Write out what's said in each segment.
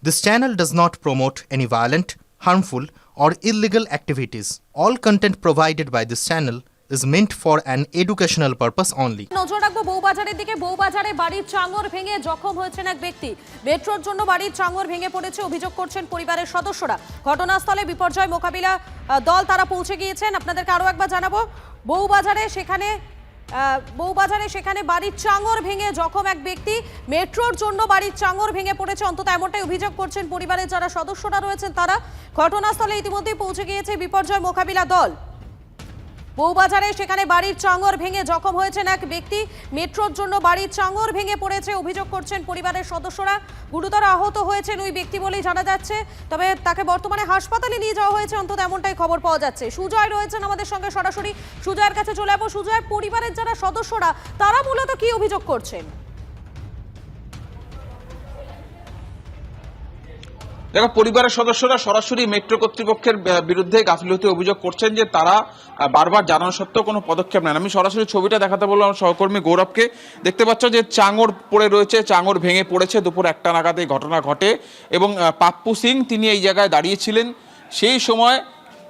This channel does not promote any violent, harmful, or illegal activities. All content provided by this channel is meant for an educational purpose only. নজর রাখবো বউবাজারের দিকে। বউবাজারে বাড়ির চাঙর ভেঙে জখম হয়েছেন এক ব্যক্তি। মেট্রোর জন্য বাড়ির চাঙর ভেঙে পড়েছে, অভিযোগ করছেন পরিবারের সদস্যরা। ঘটনাস্থলে বিপর্যয় মোকাবিলা দল তারা পৌঁছে গিয়েছেন। আপনাদেরকে আরো একবার জানাবো, বউবাজারে সেখানে বাড়ির চাঙর ভেঙে জখম এক ব্যক্তি। মেট্রোর জন্য বাড়ির চাঙর ভেঙে পড়েছে, অন্তত এমনটাই অভিযোগ করছেন পরিবারের যারা সদস্যরা রয়েছেন তারা। ঘটনাস্থলে ইতিমধ্যেই পৌঁছে গিয়েছে বিপর্যয় মোকাবিলা দল। বউবাজারে সেখানে বাড়ির চাঙর ভেঙে জখম হয়েছেন এক ব্যক্তি। মেট্রোর জন্য বাড়ির চাঙর ভেঙে পড়েছে, অভিযোগ করছেন পরিবারের সদস্যরা। গুরুতর আহত হয়েছেন ওই ব্যক্তি বলেই জানা যাচ্ছে, তবে তাকে বর্তমানে হাসপাতালে নিয়ে যাওয়া হয়েছে, অন্তত এমনটাই খবর পাওয়া যাচ্ছে। সুজয় রয়েছেন আমাদের সঙ্গে সরাসরি, সুজয়ের কাছে চলে যাবো। সুজয়, পরিবারের যারা সদস্যরা তারা মূলত কি অভিযোগ করছেন? দেখো, পরিবারের সদস্যরা সরাসরি মেট্রো কর্তৃপক্ষের বিরুদ্ধে গাফিলতি অভিযোগ করছেন যে তারা বারবার জানানো সত্ত্বেও কোনো পদক্ষেপ নেন। আমি সরাসরি ছবিটা দেখাতে বললাম আমার সহকর্মী গৌরবকে। দেখতে পাচ্ছ যে চাঙর পড়ে রয়েছে, চাঙর ভেঙে পড়েছে। দুপুর 1টা নাগাদ এই ঘটনা ঘটে এবং পাপ্পু সিং তিনি এই জায়গায় দাঁড়িয়েছিলেন। সেই সময়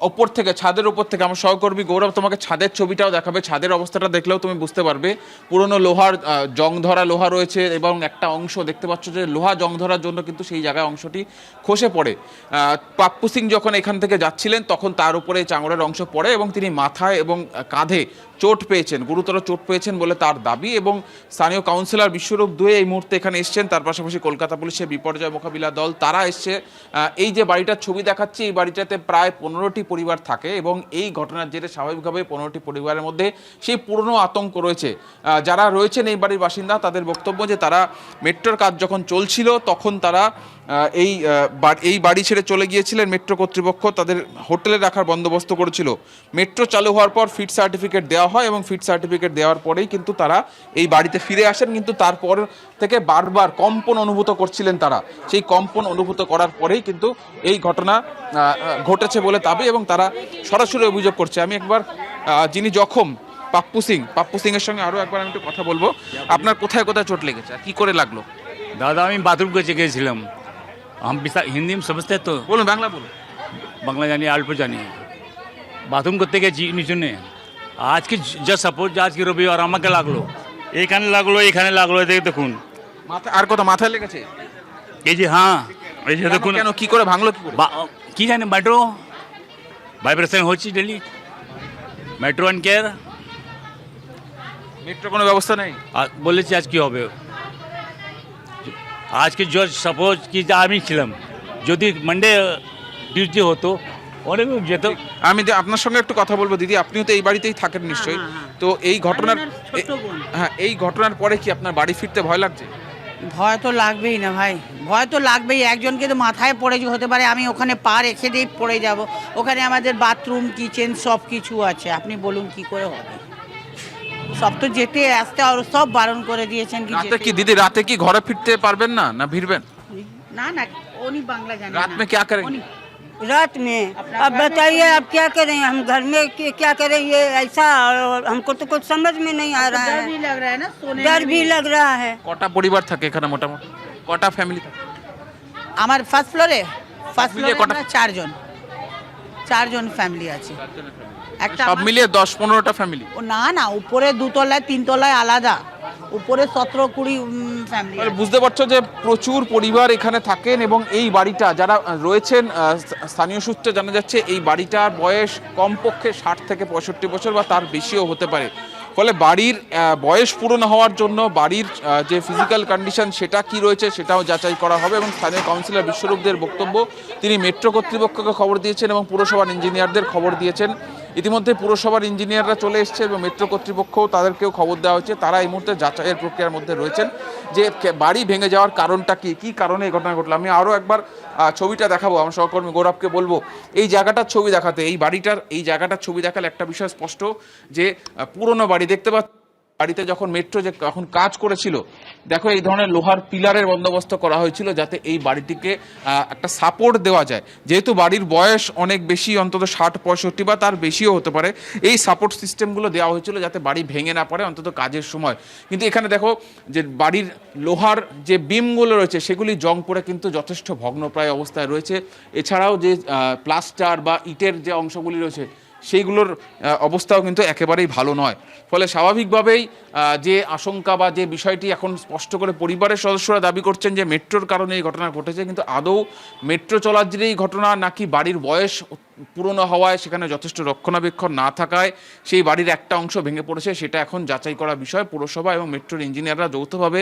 ওপর থেকে, ছাদের উপর থেকে আমার সহকর্মী গৌরব তোমাকে ছাদের ছবিটাও দেখাবে। ছাদের অবস্থাটা দেখলেও তুমি বুঝতে পারবে, পুরনো লোহার জং ধরা লোহা রয়েছে এবং একটা অংশ দেখতে পাচ্ছ যে লোহা জং ধরার জন্য কিন্তু সেই জায়গায় অংশটি খসে পড়ে। পাপ্পু সিং যখন এখান থেকে যাচ্ছিলেন তখন তার উপরে চাঙড়ের অংশ পড়ে এবং তিনি মাথায় এবং কাঁধে চোট পেয়েছেন, গুরুতর চোট পেয়েছেন বলে তার দাবি। এবং স্থানীয় কাউন্সিলর বিশ্বরূপ দুয়ে এই মুহূর্তে এখানে এসছেন, তার পাশাপাশি কলকাতা পুলিশের বিপর্যয় মোকাবিলা দল তারা এসছে। এই যে বাড়িটার ছবি দেখাচ্ছি, এই বাড়িটাতে প্রায় 15টি পরিবার থাকে এবং এই ঘটনার জেরে স্বাভাবিকভাবে 15টি পরিবারের মধ্যে সেই পুরনো আতঙ্ক রয়েছে। যারা রয়েছেন এই বাড়ির বাসিন্দা তাদের বক্তব্য যে তারা মেট্রোর কাজ যখন চলছিল তখন তারা এই বাড়ি ছেড়ে চলে গিয়েছিলেন। মেট্রো কর্তৃপক্ষ তাদের হোটেলে রাখার বন্দোবস্ত করেছিল। মেট্রো চালু হওয়ার পর ফিট সার্টিফিকেট দেওয়া হয় এবং ফিট সার্টিফিকেট দেওয়ার পরেই কিন্তু তারা এই বাড়িতে ফিরে আসেন। কিন্তু তারপর থেকে বারবার কম্পন অনুভূত করছিলেন তারা। সেই কম্পন অনুভূত করার পরেই কিন্তু এই ঘটনা ঘটেছে বলে দাবি এবং তারা সরাসরি অভিযোগ করছে। আমি একবার যিনি জখম পাপ্পু সিং এর সঙ্গে আরো একবার আমি একটু কথা বলবো। আপনার কোথায় কোথায় চোট লেগেছে, কি করে লাগলো? दादा আমি বাথরুম করতে গেছিলাম। हम हिंदी में समझते तो বলুন, বাংলা বলুন। বাংলা জানি, অল্প জানি। বাথরুম করতে গেছি নিচুনে। আজকে যা সাপোজ আজকে রবিবার আমাকে লাগলো, এখানে লাগলো দেখুন। মাথা আর কথা মাথায় লেগেছে? এই যে হ্যাঁ, এই যে দেখুন। কেন, কি করে ভাঙলো, কি করে? কি জানি, মেট্রো ভাইব্রেশন হচ্ছে daily. Metro and care metro কোনো ব্যবস্থা নেই। বলেছি আজ কি হবে। আজকে সাপোজ কি আমি ছিলাম, যদি মানডে ডিউটি হতো অনেক যেত। আমি আপনার সঙ্গে একটু কথা বলবো দিদি, আপনিও তো এই বাড়িতেই থাকেন নিশ্চয়ই। তো এই ঘটনার পরে কি আপনার বাড়ি ফিরতে ভয় লাগছে? ভয় তো লাগবেই না ভাই, ভয় তো লাগবেই। একজনকে তো মাথায় পড়ে হতে পারে, আমি ওখানে পা রেখে দিয়ে পড়ে যাব। ওখানে আমাদের বাথরুম, কিচেন সব কিছু আছে। আপনি বলুন কি করে হবে? সব তো যেতে আসতে আর সব বারণ করে দিয়েছেন। দিদি রাতে কি ঘরে ফিরতে পারবেন না, না ভিড়বেন? না না, উনি বাংলা জানেন। রাত में क्या करेंगे? रात में अब बताइए, अब क्या करें हम घर में, क्या करें? ये ऐसा हमको तो कुछ समझ में नहीं आ रहा है। डर भी लग रहा है ना, डर भी लग रहा है। কটা পরিবার থাকে এখানে মোটামুটি, কটা ফ্যামিলি থাকে? আমার ফার্স্ট ফ্লোরে কটা? চারজন ফ্যামিলি আছে। একটা সব মিলিয়ে 10-15টা ফ্যামিলি? না না, উপরে 2 তলায় 3 তলায় আলাদা, উপরে 17-20 ফ্যামিলি। বুঝতে পারছো যে প্রচুর পরিবার এখানে থাকেন এবং এই বাড়িটা যারা রয়েছেন, স্থানীয় সূত্রে জানা যাচ্ছে এই বাড়িটার বয়স কমপক্ষে 60 থেকে 65 বছর বা তার বেশিও হতে পারে। ফলে বাড়ির বয়স পুরনো হওয়ার জন্য বাড়ির যে ফিজিক্যাল কন্ডিশন সেটা কি রয়েছে সেটাও যাচাই করা হবে। এবং স্থানীয় কাউন্সিলর বিশ্বরূপদের বক্তব্য, তিনি মেট্রো কর্তৃপক্ষকে খবর দিয়েছেন এবং পুরসভার ইঞ্জিনিয়ারদের খবর দিয়েছেন। ইতিমধ্যে পুরসভার ইঞ্জিনিয়াররা চলে এসছে এবং মেট্রো কর্তৃপক্ষও তাদেরকেও খবর দেওয়া হয়েছে। তারা এই মুহূর্তে যাচাইয়ের প্রক্রিয়ার মধ্যে রয়েছেন যে বাড়ি ভেঙে যাওয়ার কারণটা কি কারণে এই ঘটনা ঘটলো। আমি আরও একবার ছবিটা দেখাবো, আমার সহকর্মী গৌরবকে বলবো এই জায়গাটার ছবি দেখাতে। এই জায়গাটার ছবি দেখালে একটা বিষয় স্পষ্ট যে পুরনো বাড়ি দেখতে পাচ্ছি, বাড়িতে যখন মেট্রো যে এখন কাজ করেছিল, দেখো এই ধরনের লোহার পিলারের বন্দোবস্ত করা হয়েছিল যাতে এই বাড়িটিকে একটা সাপোর্ট দেওয়া যায়। যেহেতু বাড়ির বয়স অনেক বেশি, অন্তত 60-65 বা তার বেশিও হতে পারে, এই সাপোর্ট সিস্টেমগুলো দেওয়া হয়েছিল যাতে বাড়ি ভেঙে না পড়ে অন্তত কাজের সময়। কিন্তু এখানে দেখো যে বাড়ির লোহার যে বিমগুলো রয়েছে সেগুলি জং পড়ে কিন্তু যথেষ্ট ভগ্নপ্রায় অবস্থায় রয়েছে। এছাড়াও যে প্লাস্টার বা ইটের যে অংশগুলি রয়েছে সেইগুলোর অবস্থাও কিন্তু একেবারেই ভালো নয়। ফলে স্বাভাবিকভাবেই যে আশঙ্কা বা যে বিষয়টি এখন স্পষ্ট করে পরিবারের সদস্যরা দাবি করছেন যে মেট্রোর কারণে এই ঘটনা ঘটেছে, কিন্তু আদৌ মেট্রো চলার জেরেই ঘটনা নাকি বাড়ির বয়স পুরনো হওয়ায় সেখানে যথেষ্ট রক্ষণাবেক্ষণ না থাকায় সেই বাড়ির একটা অংশ ভেঙে পড়েছে, সেটা এখন যাচাই করা বিষয়। পুরসভা এবং মেট্রোর ইঞ্জিনিয়াররা যৌথভাবে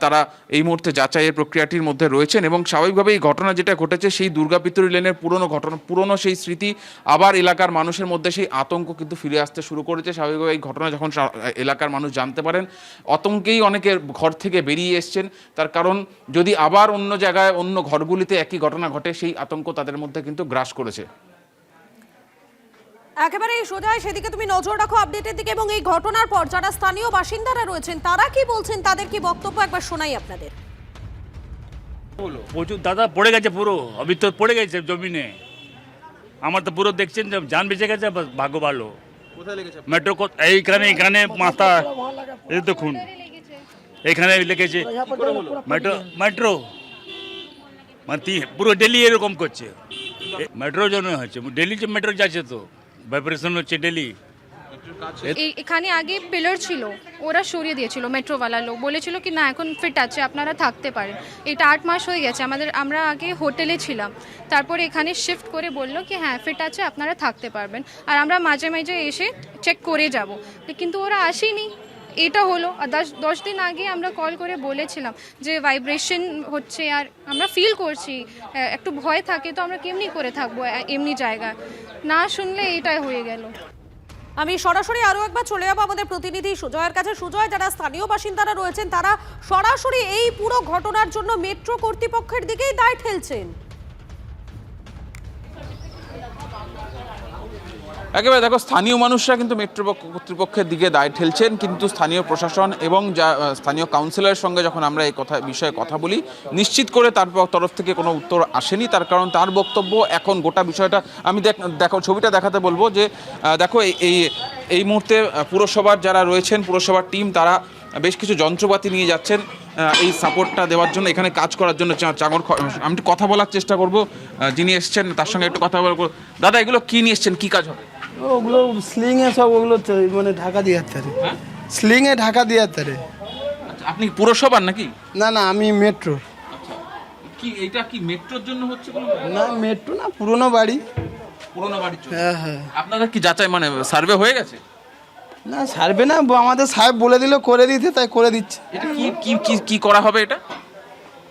তারা এই মুহূর্তে যাচাইয়ের প্রক্রিয়াটির মধ্যে রয়েছেন এবং স্বাভাবিকভাবেই এই ঘটনা যেটা ঘটেছে সেই দুর্গাপিতুরি লেনের পুরনো সেই স্মৃতি আবার এলাকার মানুষের মধ্যে সেই আতঙ্ক কিন্তু ফিরে আসতে শুরু করেছে। স্বাভাবিকভাবে এই ঘটনা যখন এলাকার মানুষ জানতে পারেন, আতঙ্কেই অনেকের ঘর থেকে বেরিয়ে এসছেন। তার কারণ যদি আবার অন্য জায়গায় অন্য ঘরগুলিতে একই ঘটনা ঘটে, সেই আতঙ্ক তাদের মধ্যে কিন্তু গ্রাস করেছে। একেবারে সোজা সেদিকে তুমি নজর রাখো আপডেটের দিকে, এবং এই ঘটনার পর যারা স্থানীয় বাসিন্দারা রয়েছেন তারা কি বলছেন, তাদের কি বক্তব্য একবার শোনাই আপনাদের। প্রচুর দাদা পড়ে গেছে, পুরো অভি তো পড়ে গেছে জমিনে। আমার তো পুরো দেখছেন জান বেঁচে গেছে, ভাগ্য ভালো। মেট্রো এইখানে এখানে মাথা এই দেখুন, এখানে লেগেছে মেট্রো মানে পুরো ডেলি এরকম করছে। মেট্রোর জন্য হচ্ছে, ডেলি যে মেট্রো যাচ্ছে তো ভাইব্রেশন হচ্ছে ডেলি। এখানে আগে পিলার ছিল, ওরা সরিয়ে দিয়েছিল, মেট্রোওয়ালা লোক বলেছিল কি না এখন ফিট আছে আপনারা থাকতে পারেন। এটা 8 মাস হয়ে গেছে, আমরা আগে হোটেলে ছিলাম, তারপরে এখানে শিফট করে বললো কি হ্যাঁ ফিট আছে আপনারা থাকতে পারবেন, আর আমরা মাঝে মাঝে এসে চেক করে যাব, কিন্তু ওরা আসেনি। এটা হলো 10 দিন আগে আমরা কল করে বলেছিলাম যে ভাইব্রেশন হচ্ছে আর আমরা ফিল করছি, একটু ভয় থাকে, তো আমরা কেমনি করে থাকবো এমনি জায়গায়, না শুনলে এটাই হয়ে গেল। আমি সরাসরি আরো একবার চলে যাবো আমাদের প্রতিনিধি সুজয়ের কাছে। সুজয়, যারা স্থানীয় বাসিন্দারা রয়েছেন তারা সরাসরি এই পুরো ঘটনার জন্য মেট্রো কর্তৃপক্ষের দিকেই দায় ঠেলছেন। একেবারে দেখো, স্থানীয় মানুষরা কিন্তু মেট্রো কর্তৃপক্ষের দিকে দায় ঠেলছেন, কিন্তু স্থানীয় প্রশাসন এবং স্থানীয় কাউন্সিলরের সঙ্গে যখন আমরা এই বিষয়ে কথা বলি, নিশ্চিত করে তার তরফ থেকে কোনো উত্তর আসেনি। তার কারণ তার বক্তব্য এখন গোটা বিষয়টা আমি দেখো ছবিটা দেখাতে বলবো যে দেখো এই মুহূর্তে পুরসভার যারা রয়েছেন, পুরসভার টিম, তারা বেশ কিছু যন্ত্রপাতি নিয়ে যাচ্ছেন এই সাপোর্টটা দেওয়ার জন্য, এখানে কাজ করার জন্য। আমি একটু কথা বলার চেষ্টা করব, যিনি এসছেন তার সঙ্গে একটু কথা বলবো। দাদা, এগুলো কি নিয়ে এসছেন, কি কাজ হবে? ওগুলো স্লিংয়ে সব ওগুলো মানে ঢাকা দিয়ে আসতে পারে, স্লিংয়ে ঢাকা দিয়ে আসতে পারে। আপনি পুরসভার নাকি? না না, আমি মেট্রো। কি এটা কি মেট্রোর জন্য হচ্ছে? না মেট্রো না, পুরনো বাড়ি। পুরনো বাড়ির জন্য? হ্যাঁ হ্যাঁ। আপনাদের কি যাচাই মানে সার্ভে হয়ে গেছে? না সার্ভে না, আমাদের সাহেব বলে দিল করে দিতে, তাই করে দিচ্ছে। এটা কি কি কি কি করা হবে এটা?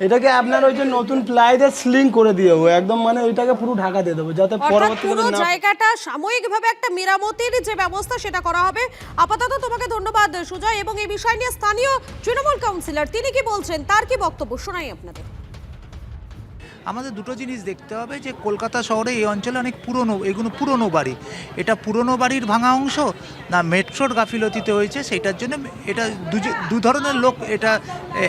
এটাকে আপনার ওই যে নতুন প্লাই দিয়ে স্লিং করে দিয়ে দেবো একদম, মানে ওইটাকে পুরো ঢাকা দিয়ে দেবো যাতে পরবর্তীকালে পুরো না। জায়গাটা সাময়িকভাবে একটা মেরামতির যে ব্যবস্থা সেটা করা হবে। আপাতত তোমাকে ধন্যবাদ সুজয়। এবং এই বিষয় নিয়ে স্থানীয় তৃণমূল কাউন্সিলর তিনি কি বলছেন, তার কি বক্তব্য শোনাই আপনাদের। আমাদের দুটো জিনিস দেখতে হবে যে কলকাতা শহরে এই অঞ্চলে অনেক এগুলো পুরনো বাড়ি, এটা পুরনো বাড়ির ভাঙা অংশ না মেট্রোর গাফিলতিতে হয়েছে, সেটার জন্য এটা দু ধরনের লোক এটা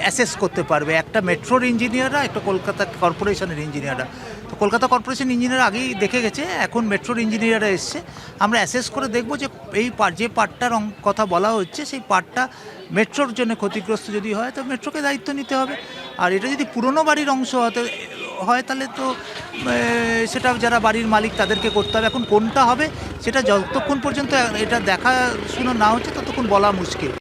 অ্যাসেস করতে পারবে, একটা মেট্রোর ইঞ্জিনিয়াররা, একটা কলকাতা কর্পোরেশনের ইঞ্জিনিয়াররা। তো কলকাতা কর্পোরেশন ইঞ্জিনিয়ার আগেই দেখে গেছে, এখন মেট্রোর ইঞ্জিনিয়াররা এসছে। আমরা অ্যাসেস করে দেখব যে এই যে পার্টটার কথা বলা হচ্ছে সেই পার্টটা মেট্রোর জন্য ক্ষতিগ্রস্ত যদি হয় তো মেট্রোকে দায়িত্ব নিতে হবে। আর এটা যদি পুরনো বাড়ির অংশ হয় তাহলে তো সেটা যারা বাড়ির মালিক তাদেরকে করতে হবে। এখন কোনটা হবে সেটা যতক্ষণ পর্যন্ত এটা দেখাশুনো না হচ্ছে ততক্ষণ বলা মুশকিল।